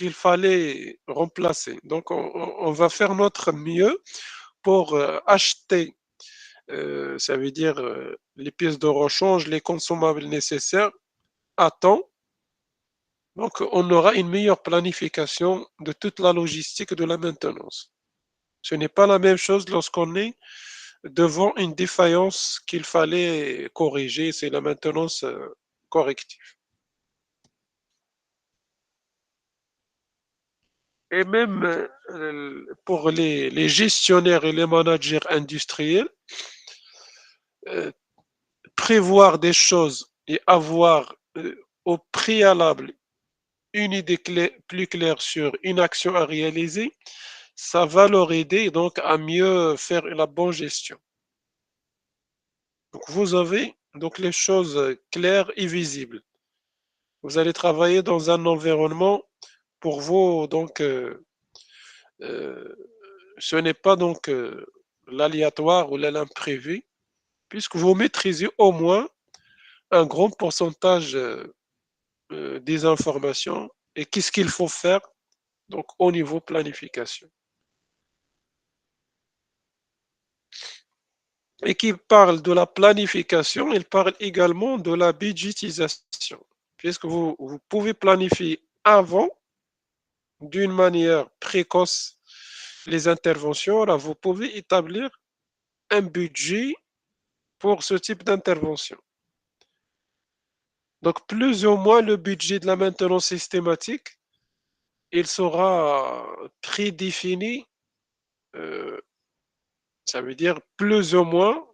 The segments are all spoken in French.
qu'il fallait remplacer. Donc, on va faire notre mieux pour acheter, ça veut dire les pièces de rechange, les consommables nécessaires à temps. Donc, on aura une meilleure planification de toute la logistique de la maintenance. Ce n'est pas la même chose lorsqu'on est devant une défaillance qu'il fallait corriger, c'est la maintenance corrective. Et même pour les gestionnaires et les managers industriels, euh, prévoir des choses et avoir au préalable une idée plus claire sur une action à réaliser, ça va leur aider donc à mieux faire la bonne gestion. Donc vous avez donc les choses claires et visibles. Vous allez travailler dans un environnement pour vous donc euh, ce n'est pas donc l'aléatoire ou l'imprévu, puisque vous maîtrisez au moins un grand pourcentage des informations et qu'est-ce qu'il faut faire donc au niveau planification. Et qui parle de la planification, il parle également de la budgétisation, puisque vous pouvez planifier avant d'une manière précoce les interventions. Là, vous pouvez établir un budget pour ce type d'intervention. Donc, plus ou moins le budget de la maintenance systématique, il sera prédéfini, euh, ça veut dire plus ou moins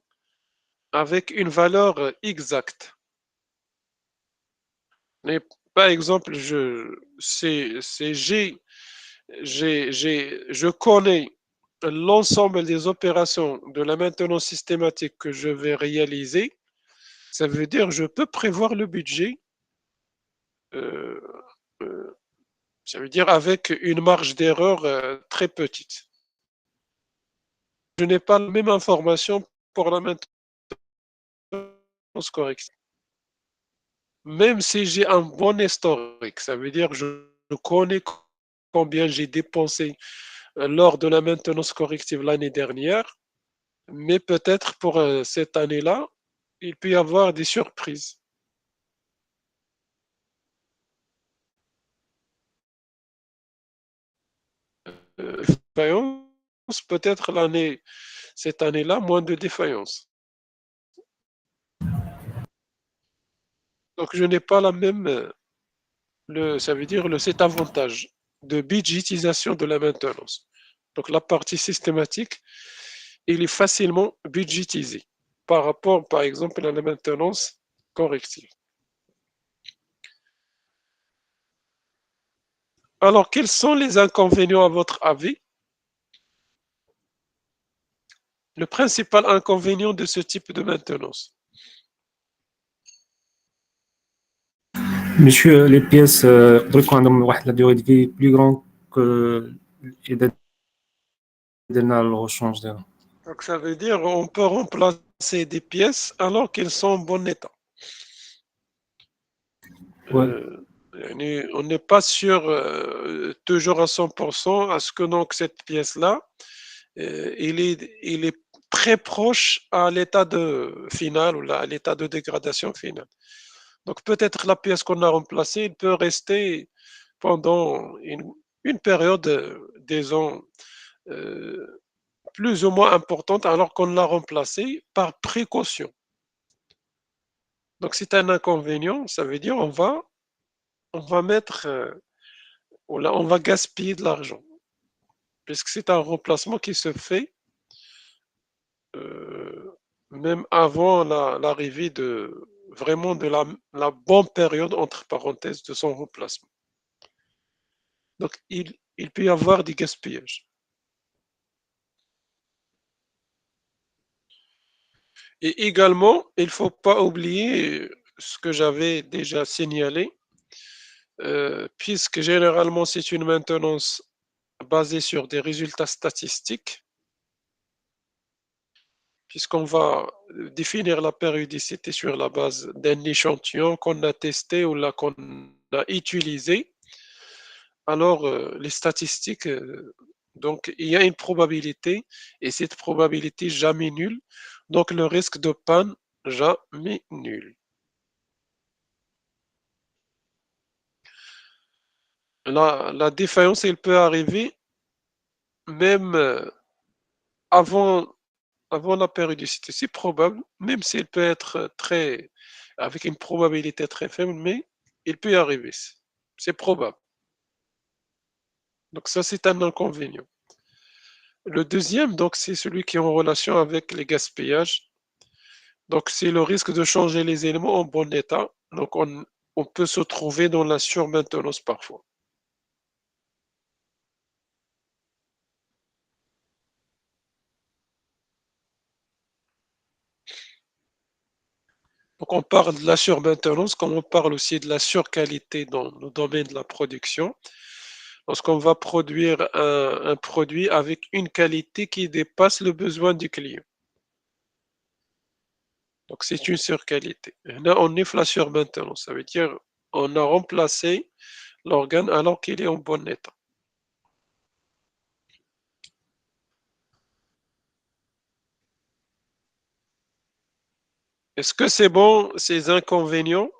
avec une valeur exacte. Mais par exemple, je connais l'ensemble des opérations de la maintenance systématique que je vais réaliser. Ça veut dire que je peux prévoir le budget, euh, euh, ça veut dire avec une marge d'erreur très petite. Je n'ai pas la même information pour la maintenance correcte. Même si j'ai un bon historique, ça veut dire que je connais combien j'ai dépensé lors de la maintenance corrective l'année dernière, mais peut-être pour cette année-là, il peut y avoir des surprises. Défaillance, peut-être cette année-là, moins de défaillance. Donc je n'ai pas la même, ça veut dire cet avantage de budgétisation de la maintenance. Donc la partie systématique, il est facilement budgétisé par rapport, par exemple, à la maintenance corrective. Alors, quels sont les inconvénients à votre avis? Le principal inconvénient de ce type de maintenance. Monsieur, les pièces يقدروا عندهم واحد la durée de vie plus grande que إذا درنا le rechange ديالهم. Donc, ça veut dire qu'on peut remplacer des pièces alors qu'elles sont en bon état. Ouais. On n'est pas sûr toujours à 100% à ce que donc cette pièce-là, il est très proche à l'état de final ou à l'état de dégradation finale. Donc peut-être la pièce qu'on a remplacée, il peut rester pendant une période, disons, euh, plus ou moins importante alors qu'on l'a remplacée par précaution. Donc c'est un inconvénient, ça veut dire on va mettre, on va gaspiller de l'argent, puisque c'est un remplacement qui se fait euh, même avant l'arrivée de vraiment de la bonne période, entre parenthèses, de son remplacement. Donc, il peut y avoir des gaspillages. Et également, il ne faut pas oublier ce que j'avais déjà signalé, puisque généralement, c'est une maintenance basée sur des résultats statistiques, puisqu'on va définir la périodicité sur la base d'un échantillon qu'on a testé ou là qu'on a utilisé. alors les statistiques, donc il y a une probabilité et cette probabilité jamais nulle, donc le risque de panne jamais nul. La défaillance, elle peut arriver même avant, avant la périodicité. C'est probable, même si elle peut être très, avec une probabilité très faible, mais il peut y arriver. C'est probable. Donc ça, c'est un inconvénient. Le deuxième, donc, c'est celui qui est en relation avec les gaspillages. Donc, c'est le risque de changer les éléments en bon état. Donc, on peut se trouver dans la surmaintenance parfois. Donc, on parle de la surmaintenance, comme on parle aussi de la surqualité dans le domaine de la production. Lorsqu'on va produire un produit avec une qualité qui dépasse le besoin du client. Donc, c'est une surqualité. Et là, on est la surmaintenance. Ça veut dire on a remplacé l'organe alors qu'il est en bon état. Est-ce que c'est bon, ces inconvénients?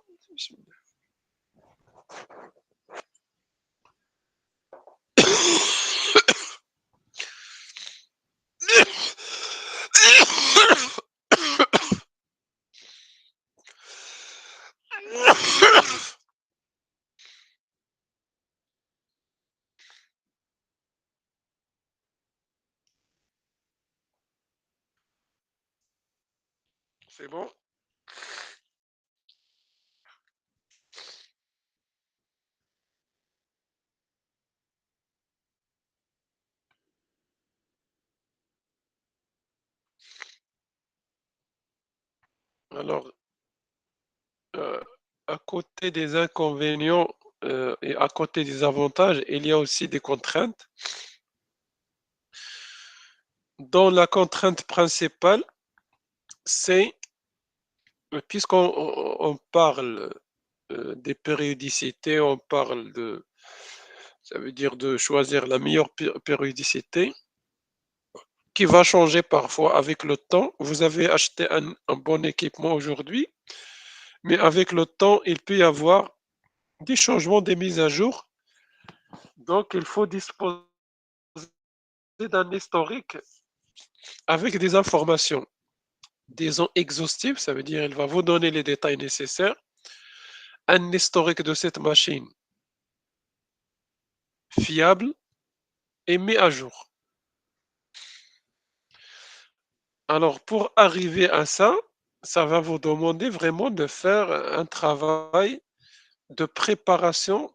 C'est bon? Alors, euh, à côté des inconvénients et à côté des avantages, il y a aussi des contraintes. Dont la contrainte principale, c'est, puisqu'on parle des périodicités, on parle de, ça veut dire de choisir la meilleure périodicité, qui va changer parfois avec le temps. Vous avez acheté un bon équipement aujourd'hui, mais avec le temps, il peut y avoir des changements, des mises à jour. Donc, il faut disposer d'un historique avec des informations, disons exhaustives, ça veut dire il va vous donner les détails nécessaires, un historique de cette machine fiable et mis à jour. Alors, pour arriver à ça, ça va vous demander vraiment de faire un travail de préparation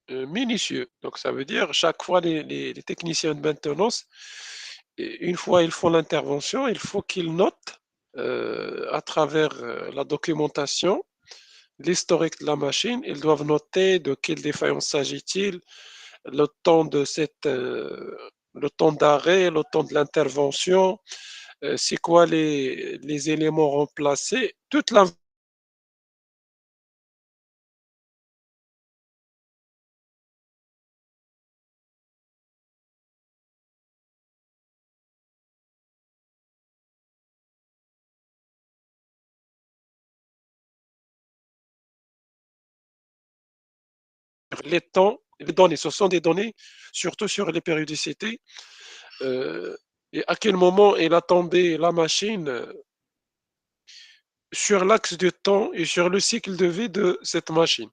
minutieux. Donc, ça veut dire chaque fois les techniciens de maintenance, une fois ils font l'intervention, il faut qu'ils notent à travers la documentation l'historique de la machine. Ils doivent noter de quelle défaillance s'agit-il, le temps de le temps d'arrêt, le temps de l'intervention, c'est quoi les éléments remplacés, toute la les temps, les données, ce sont des données surtout sur les périodicités, euh, et à quel moment elle a tombé la machine sur l'axe de temps et sur le cycle de vie de cette machine.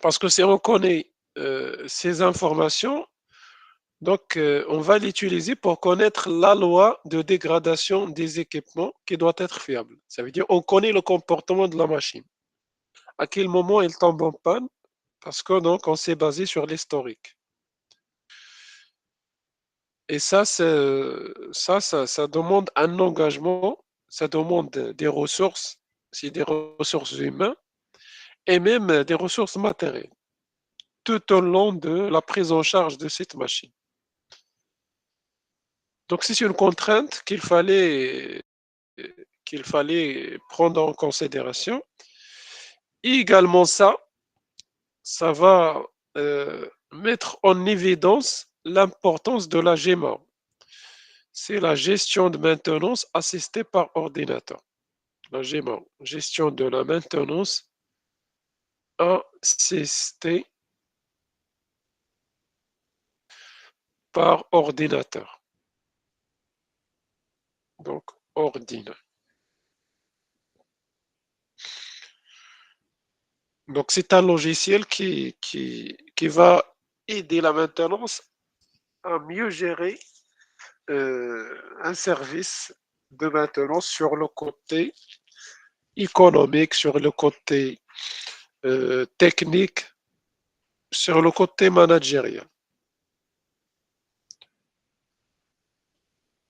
Parce que si on connaît ces informations, donc on va l'utiliser pour connaître la loi de dégradation des équipements qui doit être fiable. Ça veut dire on connaît le comportement de la machine. À quel moment elle tombe en panne? Parce que donc on s'est basé sur l'historique. Et ça, ça demande un engagement, ça demande des ressources, c'est des ressources humaines et même des ressources matérielles, tout au long de la prise en charge de cette machine. Donc, c'est une contrainte qu'il fallait prendre en considération. également ça va mettre en évidence l'importance de la GMAO. C'est la gestion de maintenance assistée par ordinateur. La GMAO, gestion de la maintenance assistée par ordinateur. Donc, ordinateur. Donc, c'est un logiciel qui va aider la maintenance à mieux gérer un service de maintenance sur le côté économique, sur le côté technique, sur le côté managérial.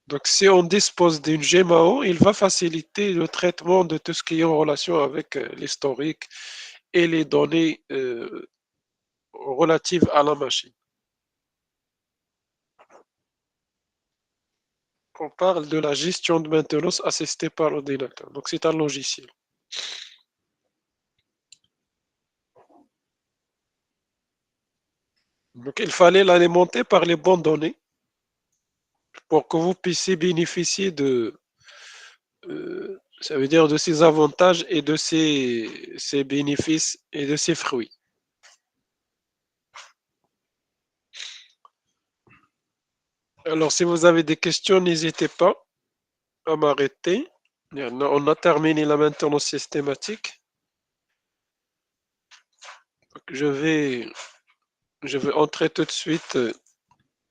Donc, si on dispose d'une GMAO, il va faciliter le traitement de tout ce qui est en relation avec l'historique et les données relatives à la machine. On parle de la gestion de maintenance assistée par l'ordinateur. Donc, c'est un logiciel. Donc, il fallait l'alimenter par les bonnes données pour que vous puissiez bénéficier ça veut dire de ses avantages et de ses bénéfices et de ses fruits. Alors, si vous avez des questions, n'hésitez pas à m'arrêter. On a terminé la maintenance systématique. Je vais entrer tout de suite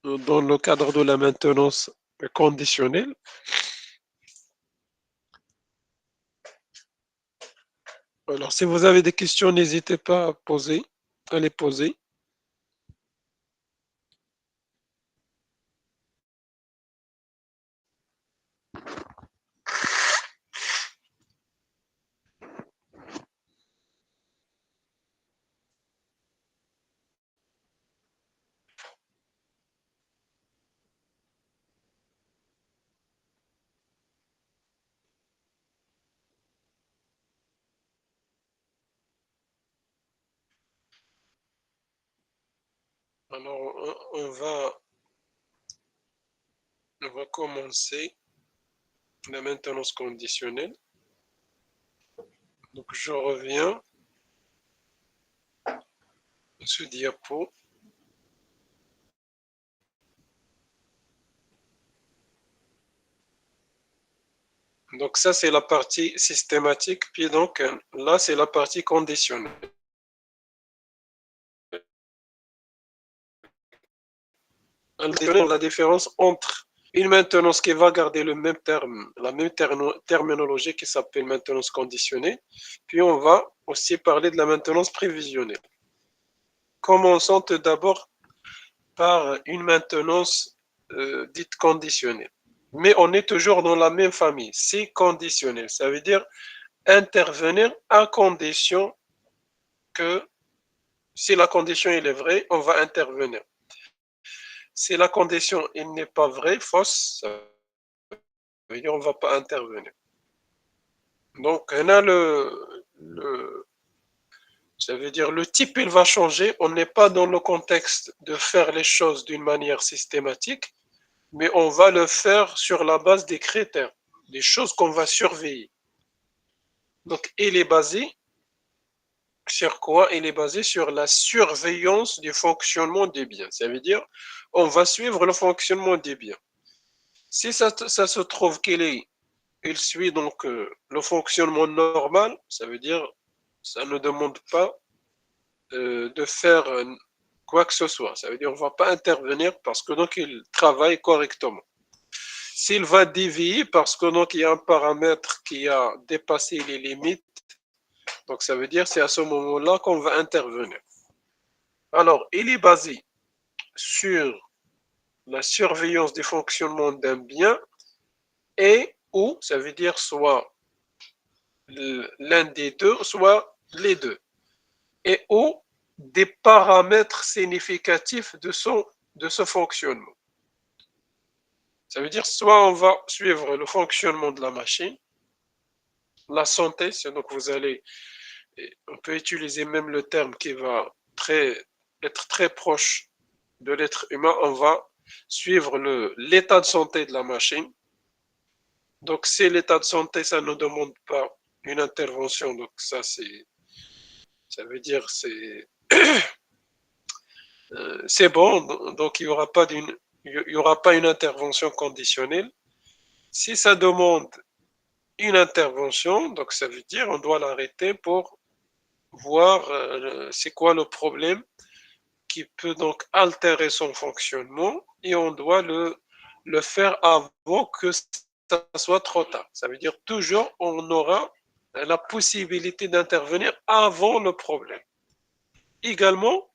dans le cadre de la maintenance conditionnelle. Alors, si vous avez des questions, n'hésitez pas à les poser. Alors, on va commencer la maintenance conditionnelle. Donc, je reviens à ce diapo. Donc, ça, c'est la partie systématique. Puis, donc, là, c'est la partie conditionnelle. La différence entre une maintenance qui va garder le même terme, la même terminologie qui s'appelle maintenance conditionnée, puis on va aussi parler de la maintenance prévisionnelle. Commençons tout d'abord par une maintenance dite conditionnelle. Mais on est toujours dans la même famille, c'est conditionnel. Ça veut dire intervenir à condition que, si la condition est vraie, on va intervenir. Si la condition n'est pas vraie, fausse, ça veut dire on ne va pas intervenir. Donc, on a ça veut dire le type, il va changer. On n'est pas dans le contexte de faire les choses d'une manière systématique, mais on va le faire sur la base des critères, des choses qu'on va surveiller. Donc, il est basé sur quoi? Il est basé sur la surveillance du fonctionnement des biens. Ça veut dire, on va suivre le fonctionnement des biens. Si ça se trouve il suit donc le fonctionnement normal, ça veut dire, ça ne demande pas de faire quoi que ce soit. Ça veut dire, on ne va pas intervenir parce que donc il travaille correctement. S'il va dévier parce que donc il y a un paramètre qui a dépassé les limites, donc ça veut dire c'est à ce moment-là qu'on va intervenir. Alors, il est basé sur la surveillance du fonctionnement d'un bien et ou, ça veut dire soit l'un des deux, soit les deux. Et ou des paramètres significatifs de ce fonctionnement. Ça veut dire soit on va suivre le fonctionnement de la machine, la santé, c'est donc vous allez Et on peut utiliser même le terme qui va être très proche de l'être humain. On va suivre l'état de santé de la machine. Donc, si l'état de santé, ça ne demande pas une intervention, donc ça veut dire c'est bon, donc il y aura pas une intervention conditionnelle. Si ça demande une intervention, donc ça veut dire on doit l'arrêter pour voir c'est quoi le problème qui peut donc altérer son fonctionnement et on doit le faire avant que ça soit trop tard. Ça veut dire toujours on aura la possibilité d'intervenir avant le problème. Également,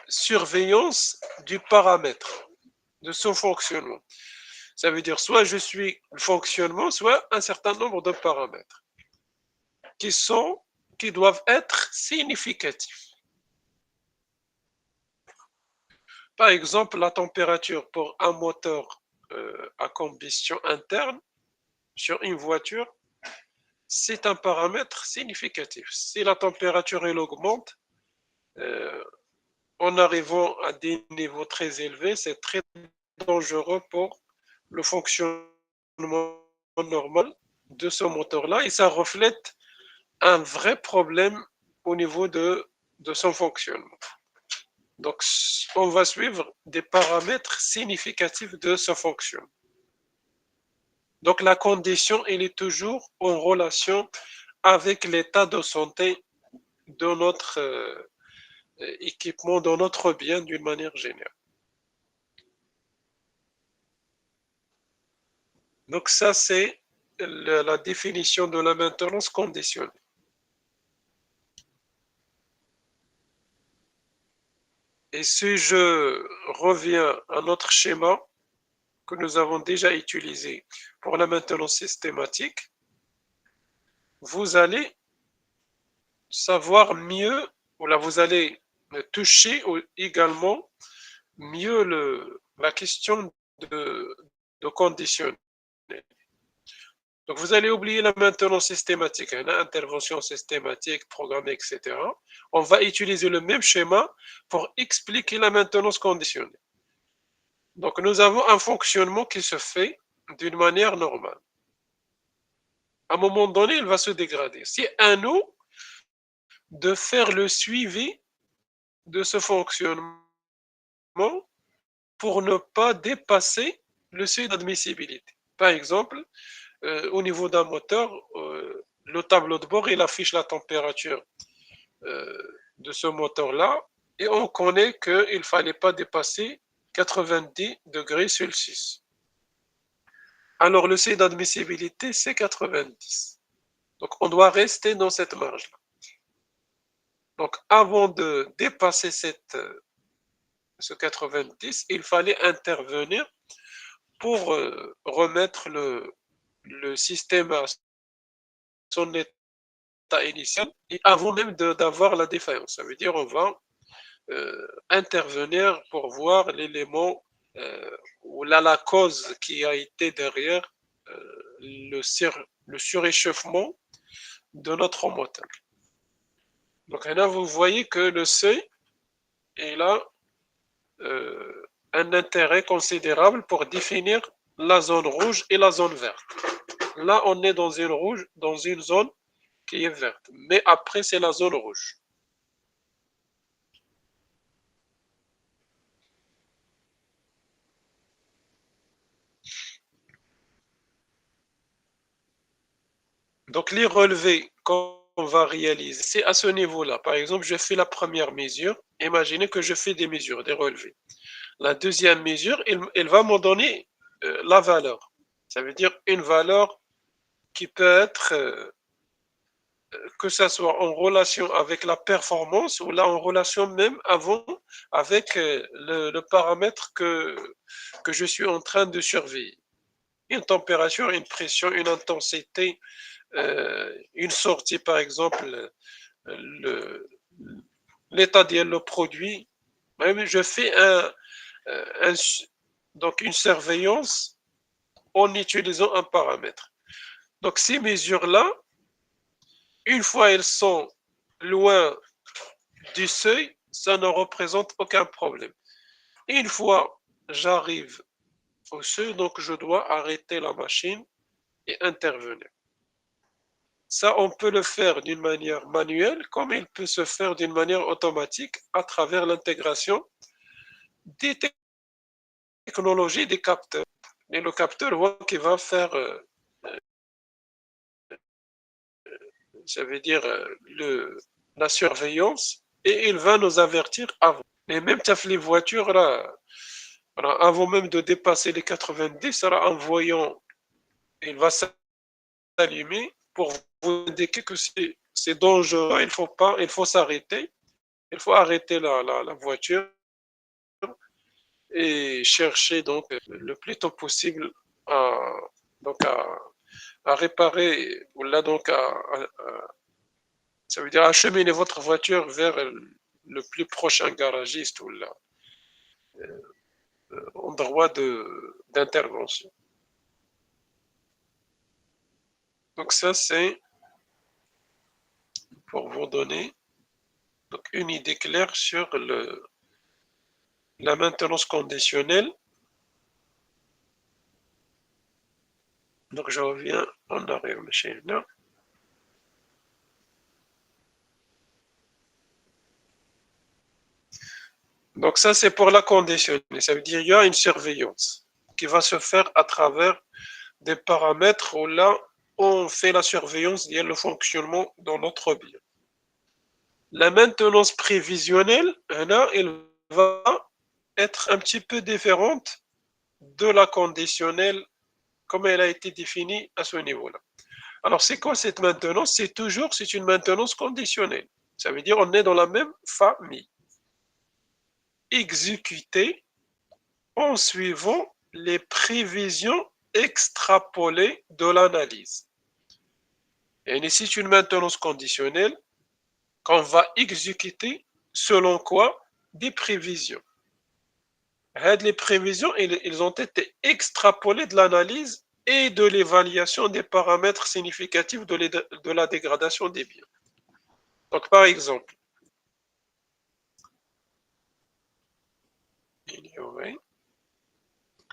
surveillance du paramètre, de son fonctionnement. Ça veut dire soit je suis le fonctionnement, soit un certain nombre de paramètres qui doivent être significatifs. Par exemple, la température pour un moteur à combustion interne sur une voiture, c'est un paramètre significatif. Si la température elle augmente, euh, en arrivant à des niveaux très élevés, c'est très dangereux pour le fonctionnement normal de ce moteur-là et ça reflète un vrai problème au niveau de son fonctionnement. Donc, on va suivre des paramètres significatifs de ce fonctionnement. Donc, la condition, elle est toujours en relation avec l'état de santé de notre équipement, de notre bien d'une manière générale. Donc, ça, c'est la définition de la maintenance conditionnelle. Et si je reviens à notre schéma que nous avons déjà utilisé pour la maintenance systématique, vous allez savoir mieux, ou là vous allez toucher également mieux la question de conditionner. Donc vous allez oublier la maintenance systématique, hein, l'intervention systématique, programmée, etc. On va utiliser le même schéma pour expliquer la maintenance conditionnée. Donc nous avons un fonctionnement qui se fait d'une manière normale. À un moment donné, il va se dégrader. C'est à nous de faire le suivi de ce fonctionnement pour ne pas dépasser le seuil d'admissibilité. Par exemple, au niveau d'un moteur, le tableau de bord, il affiche la température de ce moteur-là et on connaît qu'il ne fallait pas dépasser 90 degrés Celsius. Alors le seuil d'admissibilité, c'est 90. Donc on doit rester dans cette marge-là. Donc avant de dépasser ce 90, il fallait intervenir pour remettre le système à son état initial et avant même d'avoir la défaillance. Ça veut dire on va intervenir pour voir l'élément ou la cause qui a été derrière le suréchauffement de notre moteur. Donc là, vous voyez que le seuil est là un intérêt considérable pour définir la zone rouge et la zone verte. Là, on est dans une zone qui est verte, mais après, c'est la zone rouge. Donc, les relevés qu'on va réaliser, c'est à ce niveau-là. Par exemple, je fais la première mesure. Imaginez que je fais des mesures, des relevés. La deuxième mesure, elle va me donner la valeur. Ça veut dire une valeur qui peut être que ça soit en relation avec la performance ou là en relation même avant avec le paramètre que je suis en train de surveiller. Une température, une pression, une intensité, une sortie par exemple, le- l'état de le produit. Même je fais un, donc une surveillance en utilisant un paramètre. Donc ces mesures-là, Une fois ils sont loin du seuil, ça ne représente aucun problème. Une fois j'arrive au seuil, donc je dois arrêter la machine et intervenir. Ça, on peut le faire d'une manière manuelle, comme il peut se faire d'une manière automatique à travers l'intégration des technologies des capteurs. Et le capteur voit qu'il va faire, ça veut dire la surveillance, et il va nous avertir avant. Et même les voitures, là, voilà, avant même de dépasser les 90, là, en voyant, il va s'allumer pour vous indiquer que c'est dangereux, il faut s'arrêter, il faut arrêter la voiture et chercher donc le plus tôt possible à, donc à réparer, ou là donc ça veut dire acheminer votre voiture vers le plus prochain garagiste ou l'endroit d'intervention. Donc ça, c'est pour vous donner donc, une idée claire sur la maintenance conditionnelle. Donc je reviens en arrière, monsieur. Donc ça, c'est pour la conditionnelle. Ça veut dire qu'il y a une surveillance qui va se faire à travers des paramètres où là, on fait la surveillance liée au fonctionnement dans notre bien. La maintenance prévisionnelle, là, elle va être un petit peu différente de la conditionnelle comme elle a été définie à ce niveau-là. Alors, c'est quoi cette maintenance? C'est une maintenance conditionnelle. Ça veut dire on est dans la même famille. Exécutée en suivant les prévisions extrapolées de l'analyse. Et c'est une maintenance conditionnelle qu'on va exécuter selon quoi? Des prévisions. Les prévisions, ils ont été extrapolées de l'analyse et de l'évaluation des paramètres significatifs de la dégradation des biens. Donc, par exemple,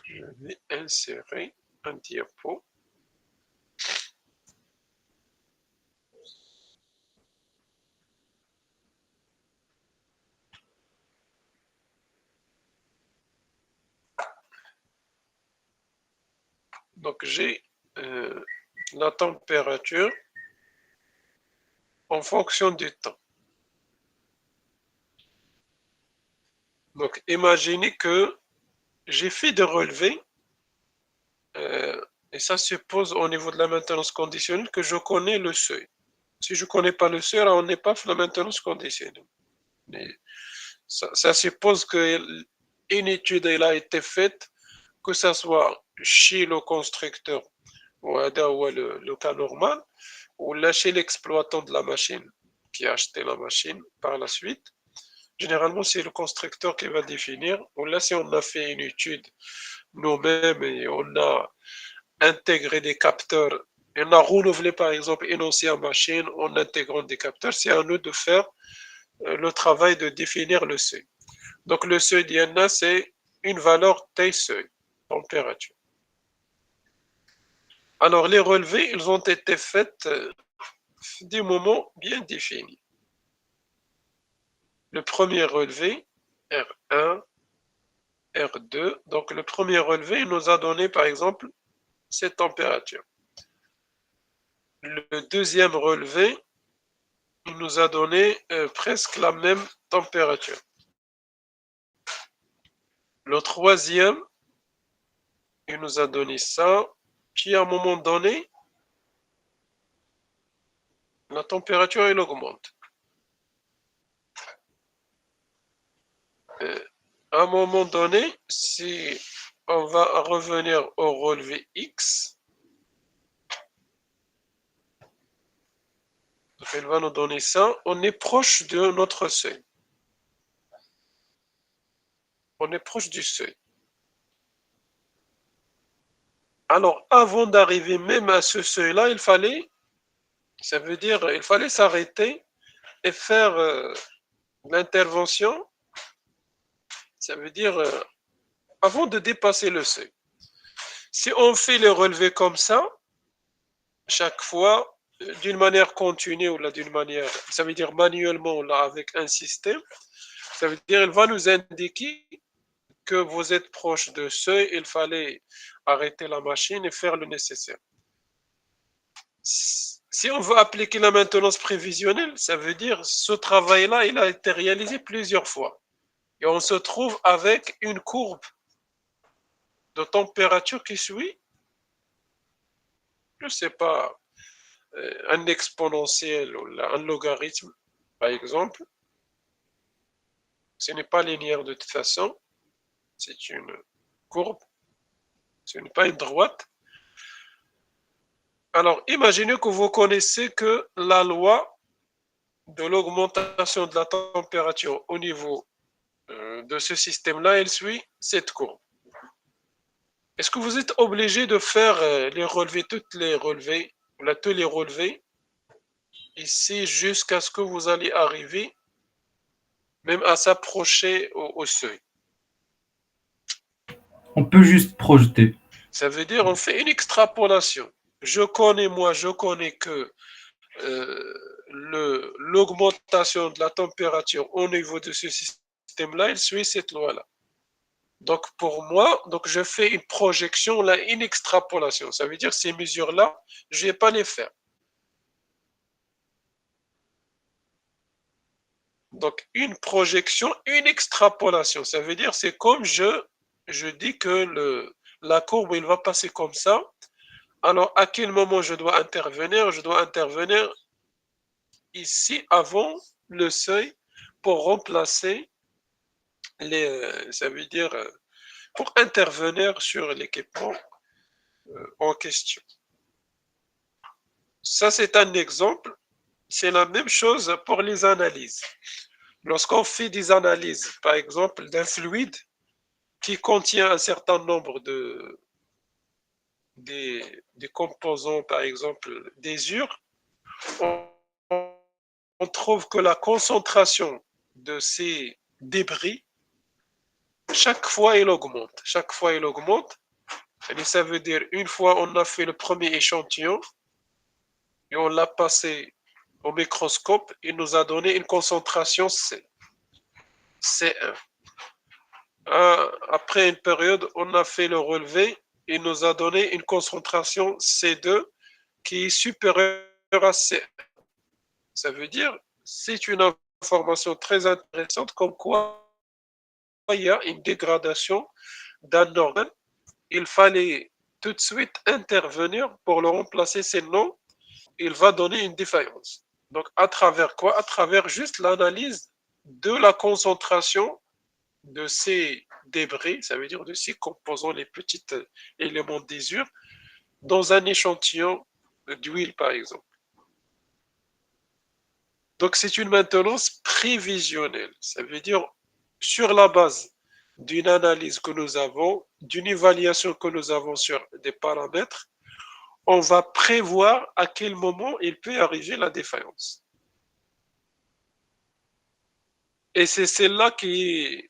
je vais insérer un diapo. Donc, j'ai la température en fonction du temps. Donc, imaginez que j'ai fait des relevés et ça suppose au niveau de la maintenance conditionnelle que je connais le seuil. Si je ne connais pas le seuil, alors on n'est pas sur la maintenance conditionnelle. Mais ça suppose qu'une étude elle a été faite, que ce soit chez le constructeur, ou le cas normal, ou là chez l'exploitant de la machine qui a acheté la machine par la suite. Généralement, c'est le constructeur qui va définir. Ou là, si on a fait une étude nous-mêmes et on a intégré des capteurs, et on a renouvelé par exemple une ancienne machine en intégrant des capteurs, c'est à nous de faire le travail de définir le seuil. Donc le seuil d'INA, c'est une valeur T seuil, température. Alors les relevés, ils ont été faits des moments bien définis. Le premier relevé, R1, R2. Donc le premier relevé, il nous a donné par exemple cette température. Le deuxième relevé, il nous a donné presque la même température. Le troisième, il nous a donné ça. Puis à un moment donné, la température, elle augmente. À un moment donné, si on va revenir au relevé X, donc elle va nous donner ça, on est proche de notre seuil. On est proche du seuil. Alors, avant d'arriver même à ce seuil-là, il fallait Ça veut dire il fallait s'arrêter et faire l'intervention. Ça veut dire avant de dépasser le seuil. Si on fait les relevés comme ça, chaque fois, d'une manière continue ou là d'une manière, ça veut dire manuellement ou là avec un système, ça veut dire il va nous indiquer que vous êtes proche de seuil, il fallait arrêter la machine et faire le nécessaire. Si on veut appliquer la maintenance prévisionnelle, ça veut dire ce travail-là, il a été réalisé plusieurs fois. Et on se trouve avec une courbe de température qui suit, je ne sais pas, un exponentiel ou un logarithme, par exemple. Ce n'est pas linéaire de toute façon, c'est une courbe, ce n'est pas une droite. Alors, imaginez que vous connaissez que la loi de l'augmentation de la température au niveau de ce système-là, elle suit cette courbe. Est-ce que vous êtes obligé de faire les relevés, tous les relevés, ici jusqu'à ce que vous allez arriver même à s'approcher au seuil? On peut juste projeter. Ça veut dire on fait une extrapolation. Je connais que l'augmentation de la température au niveau de ce système-là, il suit cette loi-là. Donc pour moi, donc je fais une projection, là, une extrapolation. Ça veut dire ces mesures-là, je ne vais pas les faire. Donc une projection, une extrapolation. Ça veut dire c'est comme je dis que la courbe, il va passer comme ça. Alors à quel moment je dois intervenir? Je dois intervenir ici avant le seuil pour remplacer ça veut dire pour intervenir sur l'équipement en question. Ça, c'est un exemple. C'est la même chose pour les analyses. Lorsqu'on fait des analyses, par exemple, d'un fluide qui contient un certain nombre des composants, par exemple, d'usure, on, on trouve que la concentration de ces débris, chaque fois, elle augmente. Chaque fois, elle augmente. Et ça veut dire, une fois, on a fait le premier échantillon et on l'a passé au microscope, il nous a donné une concentration C1. Après une période, on a fait le relevé, il nous a donné une concentration C2 qui est supérieure à C1. Ça veut dire, c'est une information très intéressante comme quoi il y a une dégradation d'un organe. Il fallait tout de suite intervenir pour le remplacer, sinon il va donner une défaillance. Donc, à travers quoi? À travers juste l'analyse de la concentration de ces débris, ça veut dire de ces composants, les petits éléments d'usure, dans un échantillon d'huile, par exemple. Donc, c'est une maintenance prévisionnelle. Ça veut dire sur la base d'une analyse que nous avons, d'une évaluation que nous avons sur des paramètres, on va prévoir à quel moment il peut arriver la défaillance. Et c'est celle-là qui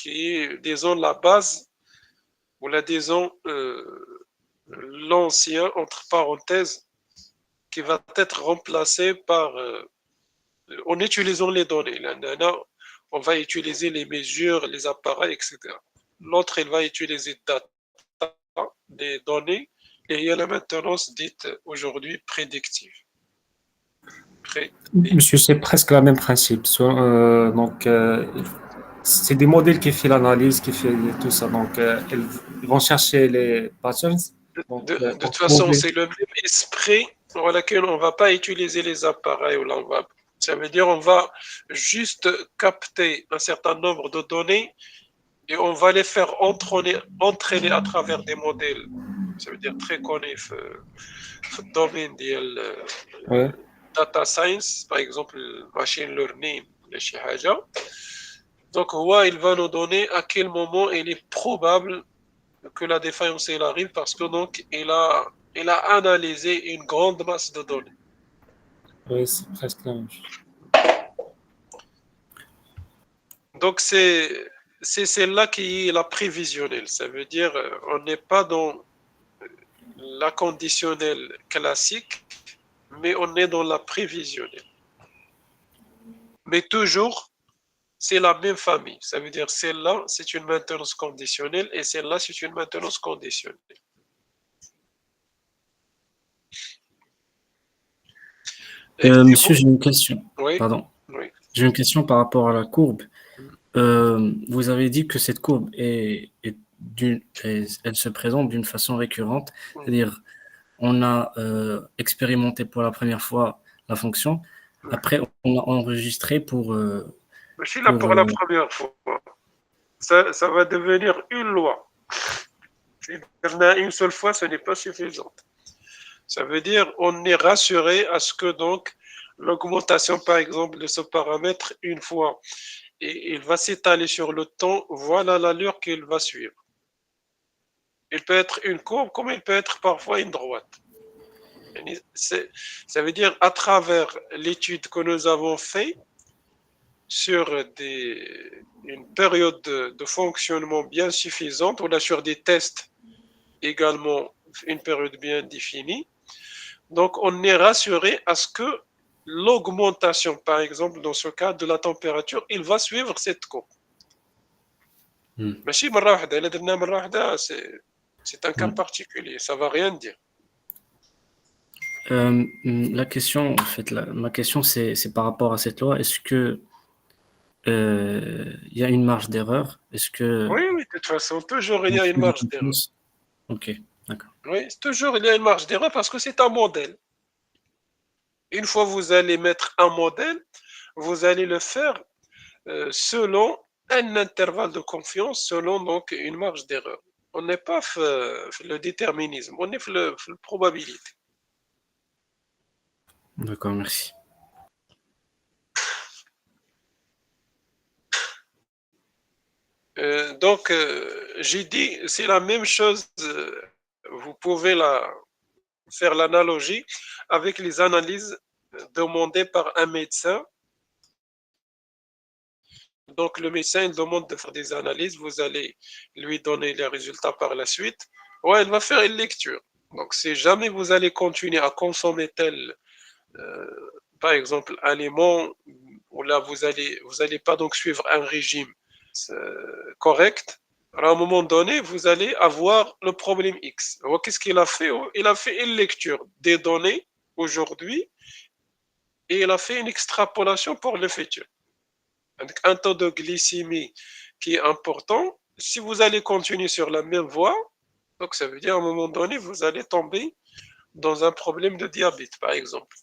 est, disons, la base, ou la, disons, l'ancien, entre parenthèses, qui va être remplacé par, en utilisant les données. Là, on va utiliser les mesures, les appareils, etc. L'autre, il va utiliser data, des données, et il y a la maintenance dite aujourd'hui prédictive. Monsieur, c'est presque le même principe. Donc, c'est des modèles qui font l'analyse, qui font tout ça. Donc, ils vont chercher les patterns. Donc, De pour toute façon, trouver. c'est le même esprit pour lequel on ne va pas utiliser les appareils. Ça veut dire on va juste capter un certain nombre de données et on va les faire entraîner à travers des modèles. Ça veut dire très connus في الدومين ديال Ouais. data science, par exemple machine learning ولا شي حاجة. Donc, il va nous donner à quel moment il est probable que la défaillance elle arrive parce que donc il a analysé une grande masse de données. Oui, c'est presque la même chose. Donc, c'est celle-là qui est la prévisionnelle. Ça veut dire on n'est pas dans la conditionnelle classique, mais on est dans la prévisionnelle. Mais toujours, c'est la même famille. Ça veut dire celle-là, c'est une maintenance conditionnelle et celle-là, c'est une maintenance conditionnelle. Monsieur, j'ai une question. Oui, Pardon. oui. J'ai une question par rapport à la courbe. Vous avez dit que cette courbe elle se présente d'une façon récurrente, c'est-à-dire on a expérimenté pour la première fois la fonction, après on a enregistré Je suis là pour pour la première fois. Ça va devenir une loi. Si il y en a une seule fois, ce n'est pas suffisant. Ça veut dire on est rassuré à ce que donc l'augmentation, par exemple, de ce paramètre, une fois, et il va s'étaler sur le temps, voilà l'allure qu'il va suivre. Il peut être une courbe comme il peut être parfois une droite. Ça veut dire à travers l'étude que nous avons faite sur une période de fonctionnement bien suffisante, ou là sur des tests également une période bien définie, donc on est rassuré à ce que l'augmentation, par exemple, dans ce cas de la température, il va suivre cette courbe. ماشي مرة واحدة، إلا درنا مرة واحدة c'est un cas particulier, ça va rien dire. la question, en fait, ma question c'est par rapport à cette loi. Est-ce que il y a une marge d'erreur? Est-ce que Oui, oui, de toute façon, toujours il y a une marge d'erreur. Ok, d'accord. Oui, toujours il y a une marge d'erreur parce que c'est un modèle. Une fois vous allez mettre un modèle, vous allez le faire selon un intervalle de confiance, selon donc une marge d'erreur. On n'est pas le déterminisme, on est la probabilité. D'accord, merci. Donc, j'ai dit, c'est la même chose. Vous pouvez faire l'analogie avec les analyses demandées par un médecin. Donc, le médecin, il demande de faire des analyses. Vous allez lui donner les résultats par la suite. Ouais, il va faire une lecture. Donc, si jamais vous allez continuer à consommer tel, par exemple, aliment, ou là, vous allez pas donc suivre un régime correct, alors à un moment donné, vous allez avoir le problème X. Alors, qu'est-ce qu'il a fait? Il a fait une lecture des données aujourd'hui et il a fait une extrapolation pour le futur. Avec un taux de glycémie qui est important. Si vous allez continuer sur la même voie, donc ça veut dire à un moment donné, vous allez tomber dans un problème de diabète, par exemple.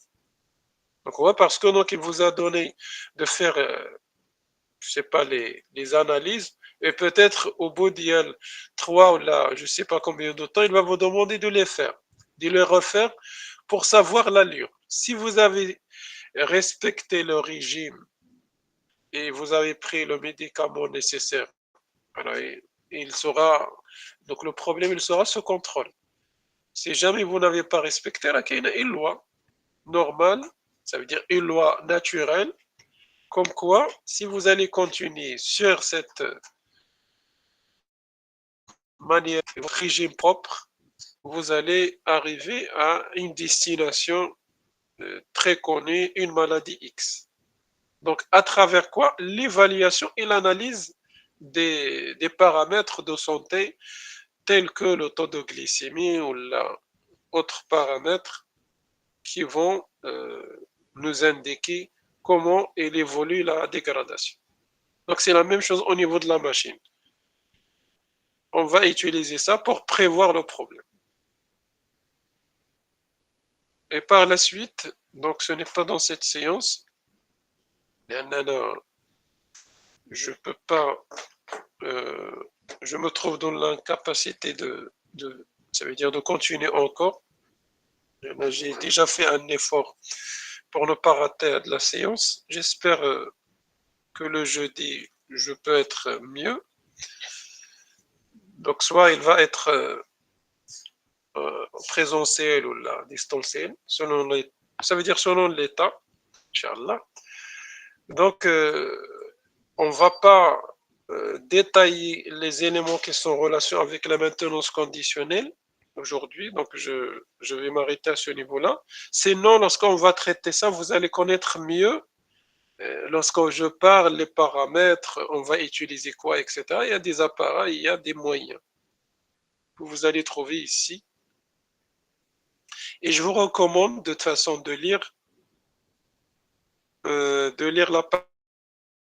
Donc, ouais, parce que donc il vous a donné de faire, je sais pas, les analyses, et peut-être au bout d'il y a 3 ou là, je sais pas combien de temps, il va vous demander de les faire, de les refaire pour savoir l'allure. Si vous avez respecté le régime et vous avez pris le médicament nécessaire, alors il sera, donc le problème, il sera sous contrôle. Si jamais vous n'avez pas respecté, là, il y a une loi normale, ça veut dire une loi naturelle, comme quoi, si vous allez continuer sur cette manière, votre régime propre, vous allez arriver à une destination très connue, une maladie X. Donc, à travers quoi? L'évaluation et l'analyse des paramètres de santé tels que le taux de glycémie ou autres paramètres qui vont nous indiquer comment il évolue la dégradation. Donc, c'est la même chose au niveau de la machine. On va utiliser ça pour prévoir le problème. Et par la suite, donc ce n'est pas dans cette séance, je peux pas, je me trouve dans l'incapacité ça veut dire de continuer encore. J'ai déjà fait un effort pour ne pas rater de la séance. J'espère que le jeudi, je peux être mieux. Donc, soit il va être présentiel ou la distanciel, selon ça veut dire selon l'État, Inch'Allah. Donc, on ne va pas détailler les éléments qui sont en relation avec la maintenance conditionnelle aujourd'hui. Donc, je vais m'arrêter à ce niveau-là. Sinon, lorsqu'on va traiter ça, vous allez connaître mieux. Lorsque je parle les paramètres, on va utiliser quoi, etc. Il y a des appareils, il y a des moyens que vous allez trouver ici. Et je vous recommande de toute façon de lire la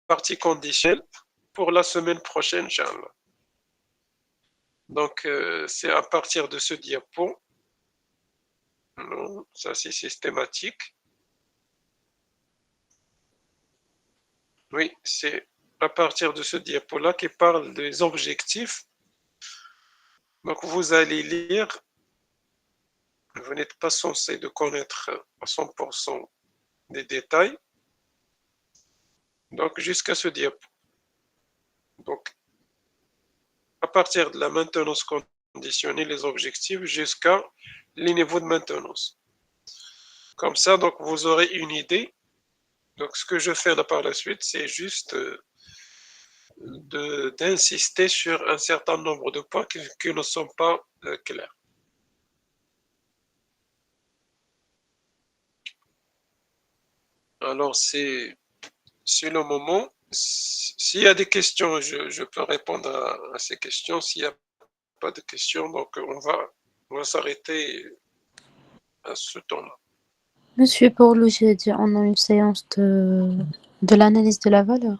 partie conditionnelle pour la semaine prochaine, Inch'Allah. Donc, c'est à partir de ce diapo. Non, ça c'est systématique. Oui, c'est à partir de ce diapo-là qui parle des objectifs. Donc, vous allez lire. Vous n'êtes pas censé de connaître à 100% des détails. Donc, jusqu'à ce diapo. Donc, à partir de la maintenance conditionnelle, les objectifs, jusqu'à les niveaux de maintenance. Comme ça, donc, vous aurez une idée. Donc, ce que je fais là par la suite, c'est juste d'insister sur un certain nombre de points qui ne sont pas clairs. Alors, c'est le moment. S'il y a des questions, je peux répondre à ces questions. S'il n'y a pas de questions, donc on va s'arrêter à ce temps-là. Monsieur, pour le jeudi, on a une séance de l'analyse de la valeur.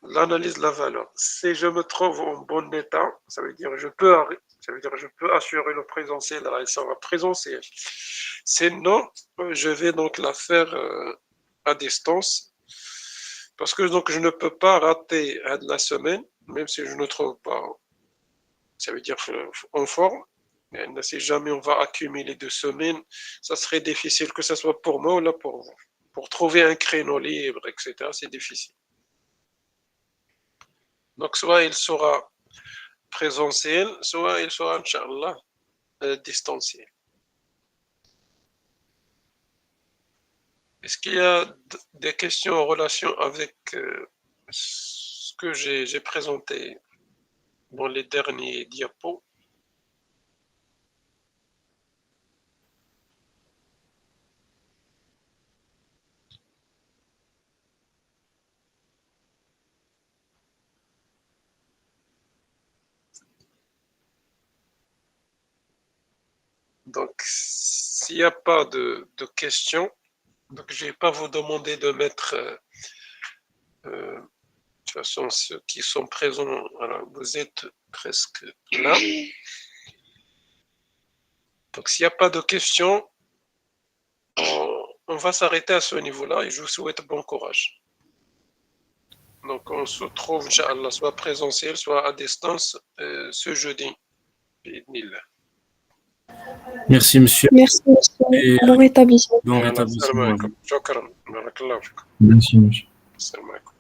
L'analyse de la valeur. Si je me trouve en bon état, ça veut dire que je peux assurer le présentiel, là, ça va présentiel. Sinon, je vais donc la faire à distance. Parce que donc je ne peux pas rater la semaine, même si je ne trouve pas, ça veut dire en forme. Si jamais on va accumuler 2 semaines, ça serait difficile que ce soit pour moi ou là pour vous. Pour trouver un créneau libre, etc., c'est difficile. Donc soit il sera présentiel, soit il sera, Inch'Allah, distanciel. Est-ce qu'il y a des questions en relation avec ce que j'ai présenté dans les derniers diapos? Donc, s'il n'y a pas de questions, donc je ne vais pas vous demander de mettre, de toute façon, ceux qui sont présents, voilà, vous êtes presque là. Donc, s'il n'y a pas de questions, on va s'arrêter à ce niveau-là et je vous souhaite bon courage. Donc, on se trouve, Inch'Allah, soit présentiel, soit à distance, ce jeudi. Merci, monsieur. Merci, monsieur. Et Bon rétablissement. bon Salam rétablissement. alaikum. Shukran. Barakallahu fikum. Merci, monsieur. Salam alaikum.